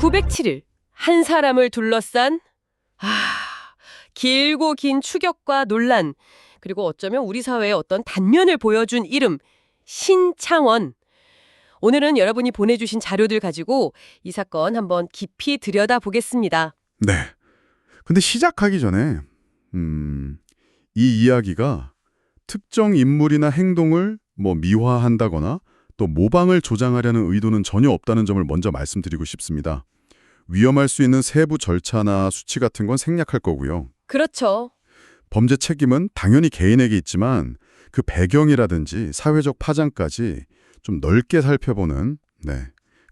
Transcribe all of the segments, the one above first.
907일 한 사람을 둘러싼 길고 긴 추격과 논란, 그리고 어쩌면 우리 사회의 어떤 단면을 보여준 이름 신창원. 오늘은 여러분이 보내주신 자료들 가지고 이 사건 한번 깊이 들여다보겠습니다. 네. 근데 시작하기 전에 이 이야기가 특정 인물이나 행동을 미화한다거나 또 모방을 조장하려는 의도는 전혀 없다는 점을 먼저 말씀드리고 싶습니다. 위험할 수 있는 세부 절차나 수치 같은 건 생략할 거고요. 그렇죠. 범죄 책임은 당연히 개인에게 있지만 그 배경이라든지 사회적 파장까지 좀 넓게 살펴보는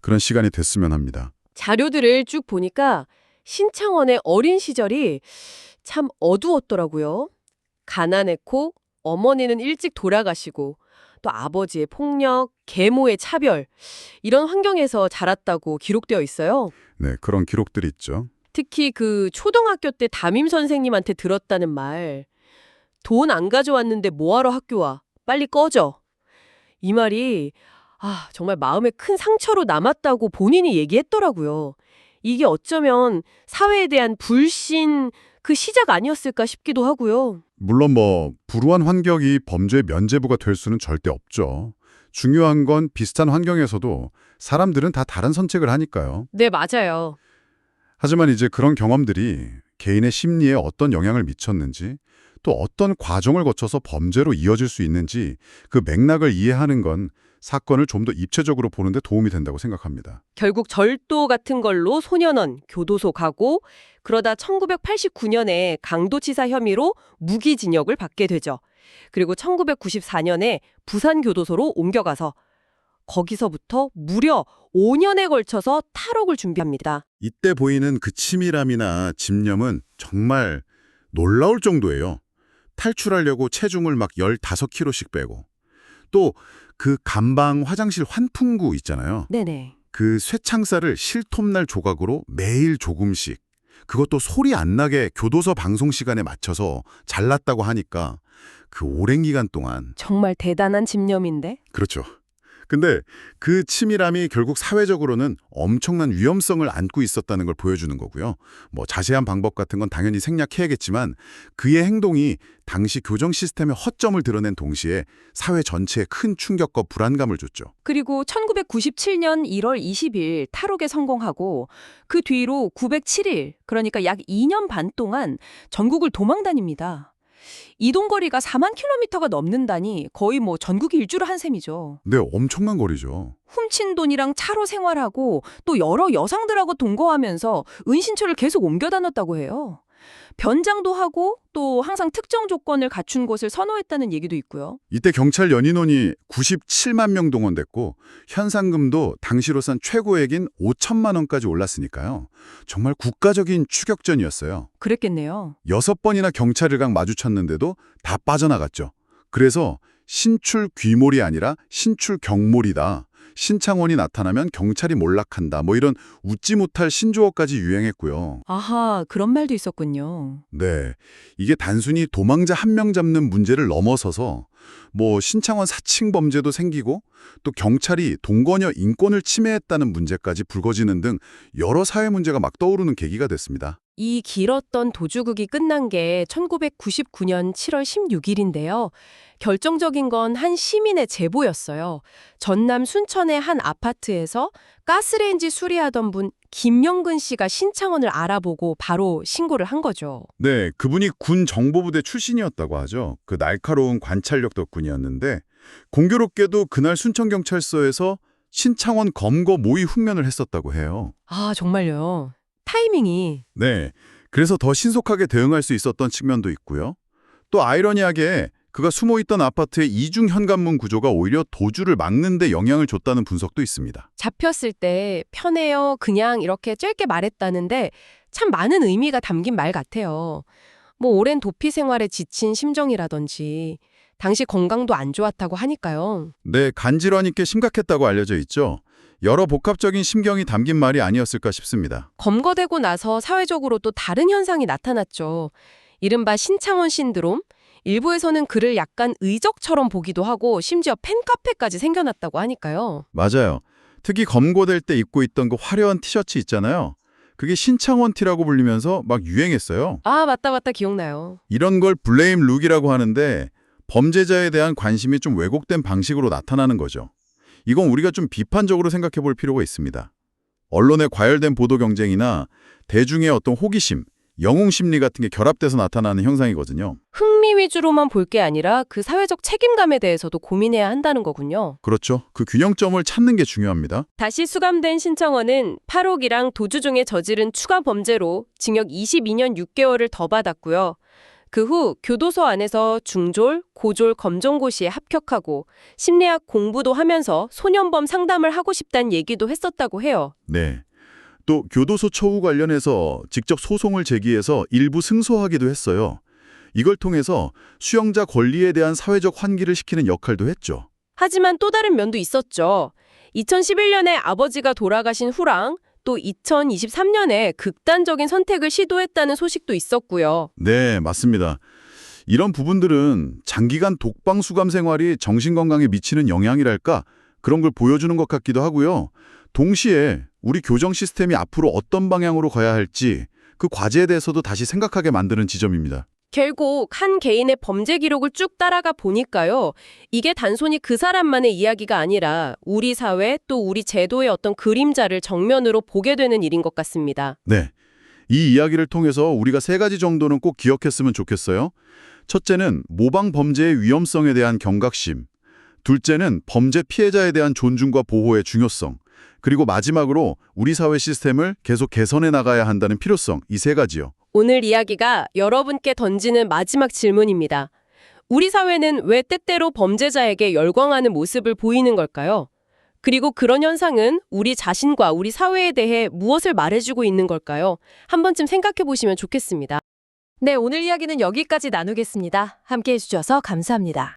그런 시간이 됐으면 합니다. 자료들을 쭉 보니까 신창원의 어린 시절이 참 어두웠더라고요. 가난했고 어머니는 일찍 돌아가시고 또 아버지의 폭력, 계모의 차별, 이런 환경에서 자랐다고 기록되어 있어요. 네, 그런 기록들이 있죠. 특히 그 초등학교 때 담임 선생님한테 들었다는 말, 돈 안 가져왔는데 뭐하러 학교 와? 빨리 꺼져. 이 말이 정말 마음에 큰 상처로 남았다고 본인이 얘기했더라고요. 이게 어쩌면 사회에 대한 불신 그 시작 아니었을까 싶기도 하고요. 물론 불우한 환경이 범죄의 면죄부가 될 수는 절대 없죠. 중요한 건 비슷한 환경에서도 사람들은 다 다른 선택을 하니까요. 네, 맞아요. 하지만 이제 그런 경험들이 개인의 심리에 어떤 영향을 미쳤는지, 또 어떤 과정을 거쳐서 범죄로 이어질 수 있는지 그 맥락을 이해하는 건 사건을 좀 더 입체적으로 보는 데 도움이 된다고 생각합니다. 결국 절도 같은 걸로 소년원, 교도소 가고 그러다 1989년에 강도치사 혐의로 무기징역을 받게 되죠. 그리고 1994년에 부산교도소로 옮겨가서 거기서부터 무려 5년에 걸쳐서 탈옥을 준비합니다. 이때 보이는 그 치밀함이나 집념은 정말 놀라울 정도예요. 탈출하려고 체중을 막 15kg씩 빼고 또 그 감방 화장실 환풍구 있잖아요. 네네. 그 쇠창살을 실톱날 조각으로 매일 조금씩, 그것도 소리 안 나게 교도소 방송 시간에 맞춰서 잘랐다고 하니까 그 오랜 기간 동안. 정말 대단한 집념인데? 그렇죠. 근데 그 치밀함이 결국 사회적으로는 엄청난 위험성을 안고 있었다는 걸 보여주는 거고요. 자세한 방법 같은 건 당연히 생략해야겠지만 그의 행동이 당시 교정 시스템의 허점을 드러낸 동시에 사회 전체에 큰 충격과 불안감을 줬죠. 그리고 1997년 1월 20일 탈옥에 성공하고 그 뒤로 907일, 그러니까 약 2년 반 동안 전국을 도망다닙니다. 이동거리가 4만 킬로미터가 넘는다니 거의 전국 일주를 한 셈이죠. 네, 엄청난 거리죠. 훔친 돈이랑 차로 생활하고 또 여러 여성들하고 동거하면서 은신처를 계속 옮겨 다녔다고 해요. 변장도 하고 또 항상 특정 조건을 갖춘 곳을 선호했다는 얘기도 있고요. 이때 경찰 연인원이 97만 명 동원됐고 현상금도 당시로선 최고액인 5천만 원까지 올랐으니까요. 정말 국가적인 추격전이었어요. 그랬겠네요. 6번이나 경찰이랑 마주쳤는데도 다 빠져나갔죠. 그래서 신출 귀몰이 아니라 신출 경몰이다. 신창원이 나타나면 경찰이 몰락한다. 이런 웃지 못할 신조어까지 유행했고요. 아하, 그런 말도 있었군요. 네, 이게 단순히 도망자 한 명 잡는 문제를 넘어서서 신창원 사칭 범죄도 생기고 또 경찰이 동거녀 인권을 침해했다는 문제까지 불거지는 등 여러 사회 문제가 막 떠오르는 계기가 됐습니다. 이 길었던 도주극이 끝난 게 1999년 7월 16일인데요. 결정적인 건 한 시민의 제보였어요. 전남 순천의 한 아파트에서 가스레인지 수리하던 분 김영근 씨가 신창원을 알아보고 바로 신고를 한 거죠. 네, 그분이 군 정보부대 출신이었다고 하죠. 그 날카로운 관찰력 덕분이었는데 공교롭게도 그날 순천경찰서에서 신창원 검거 모의 훈면을 했었다고 해요. 아, 정말요? 타이밍이. 네, 그래서 더 신속하게 대응할 수 있었던 측면도 있고요. 또 아이러니하게 그가 숨어있던 아파트의 이중 현관문 구조가 오히려 도주를 막는 데 영향을 줬다는 분석도 있습니다. 잡혔을 때 편해요, 그냥 이렇게 짧게 말했다는데 참 많은 의미가 담긴 말 같아요. 오랜 도피 생활에 지친 심정이라든지 당시 건강도 안 좋았다고 하니까요. 네, 간질환이 꽤 심각했다고 알려져 있죠. 여러 복합적인 심경이 담긴 말이 아니었을까 싶습니다. 검거되고 나서 사회적으로 또 다른 현상이 나타났죠. 이른바 신창원 신드롬? 일부에서는 그를 약간 의적처럼 보기도 하고 심지어 팬카페까지 생겨났다고 하니까요. 맞아요. 특히 검거될 때 입고 있던 그 화려한 티셔츠 있잖아요. 그게 신창원 티라고 불리면서 막 유행했어요. 아, 맞다, 맞다. 기억나요. 이런 걸 블레임 룩이라고 하는데 범죄자에 대한 관심이 좀 왜곡된 방식으로 나타나는 거죠. 이건 우리가 좀 비판적으로 생각해 볼 필요가 있습니다. 언론의 과열된 보도 경쟁이나 대중의 어떤 호기심, 영웅 심리 같은 게 결합돼서 나타나는 현상이거든요. 흥미 위주로만 볼 게 아니라 그 사회적 책임감에 대해서도 고민해야 한다는 거군요. 그렇죠. 그 균형점을 찾는 게 중요합니다. 다시 수감된 신청원은 8옥이랑 도주 중에 저지른 추가 범죄로 징역 22년 6개월을 더 받았고요. 그 후 교도소 안에서 중졸, 고졸 검정고시에 합격하고 심리학 공부도 하면서 소년범 상담을 하고 싶다는 얘기도 했었다고 해요. 네. 또 교도소 처우 관련해서 직접 소송을 제기해서 일부 승소하기도 했어요. 이걸 통해서 수용자 권리에 대한 사회적 환기를 시키는 역할도 했죠. 하지만 또 다른 면도 있었죠. 2011년에 아버지가 돌아가신 후랑 또 2023년에 극단적인 선택을 시도했다는 소식도 있었고요. 네, 맞습니다. 이런 부분들은 장기간 독방 수감 생활이 정신건강에 미치는 영향이랄까? 그런 걸 보여주는 것 같기도 하고요. 동시에 우리 교정 시스템이 앞으로 어떤 방향으로 가야 할지 그 과제에 대해서도 다시 생각하게 만드는 지점입니다. 결국 한 개인의 범죄 기록을 쭉 따라가 보니까요. 이게 단순히 그 사람만의 이야기가 아니라 우리 사회 또 우리 제도의 어떤 그림자를 정면으로 보게 되는 일인 것 같습니다. 네. 이 이야기를 통해서 우리가 3가지 정도는 꼭 기억했으면 좋겠어요. 첫째는 모방 범죄의 위험성에 대한 경각심. 둘째는 범죄 피해자에 대한 존중과 보호의 중요성. 그리고 마지막으로 우리 사회 시스템을 계속 개선해 나가야 한다는 필요성. 이 3가지요. 오늘 이야기가 여러분께 던지는 마지막 질문입니다. 우리 사회는 왜 때때로 범죄자에게 열광하는 모습을 보이는 걸까요? 그리고 그런 현상은 우리 자신과 우리 사회에 대해 무엇을 말해주고 있는 걸까요? 한 번쯤 생각해 보시면 좋겠습니다. 네, 오늘 이야기는 여기까지 나누겠습니다. 함께 해주셔서 감사합니다.